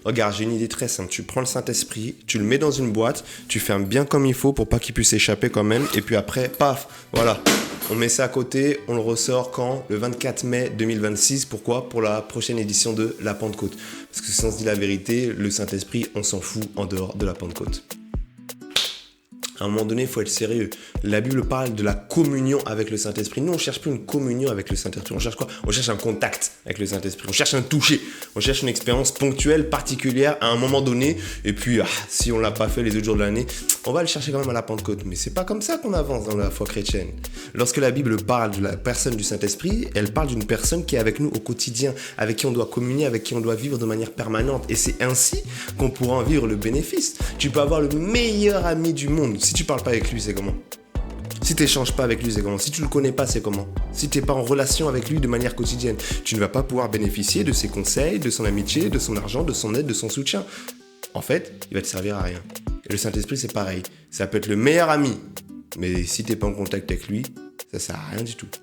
Regarde, j'ai une idée très simple. Tu prends le Saint-Esprit, tu le mets dans une boîte, tu fermes bien comme il faut pour pas qu'il puisse échapper quand même. Et puis après, paf, voilà. On met ça à côté, on le ressort quand? Le 24 mai 2026. Pourquoi? Pour la prochaine édition de la Pentecôte. Parce que si on se dit la vérité, le Saint-Esprit, on s'en fout en dehors de la Pentecôte. À un moment donné, il faut être sérieux. La Bible parle de la communion avec le Saint-Esprit. Nous, on ne cherche plus une communion avec le Saint-Esprit. On cherche quoi? On cherche un contact avec le Saint-Esprit. On cherche un toucher. On cherche une expérience ponctuelle, particulière, à un moment donné. Et puis, si on ne l'a pas fait les autres jours de l'année, on va le chercher quand même à la Pentecôte. Mais c'est pas comme ça qu'on avance dans la foi chrétienne. Lorsque la Bible parle de la personne du Saint-Esprit, elle parle d'une personne qui est avec nous au quotidien, avec qui on doit communier, avec qui on doit vivre de manière permanente. Et c'est ainsi qu'on pourra en vivre le bénéfice. Tu peux avoir le meilleur ami du monde. Si tu parles pas avec lui, c'est comment? Si tu n'échanges pas avec lui, c'est comment? Si tu le connais pas, c'est comment? Si tu n'es pas en relation avec lui de manière quotidienne, tu ne vas pas pouvoir bénéficier de ses conseils, de son amitié, de son argent, de son aide, de son soutien. En fait, il va te servir à rien. Et le Saint-Esprit, c'est pareil. Ça peut être le meilleur ami, mais si tu n'es pas en contact avec lui, ça sert à rien du tout.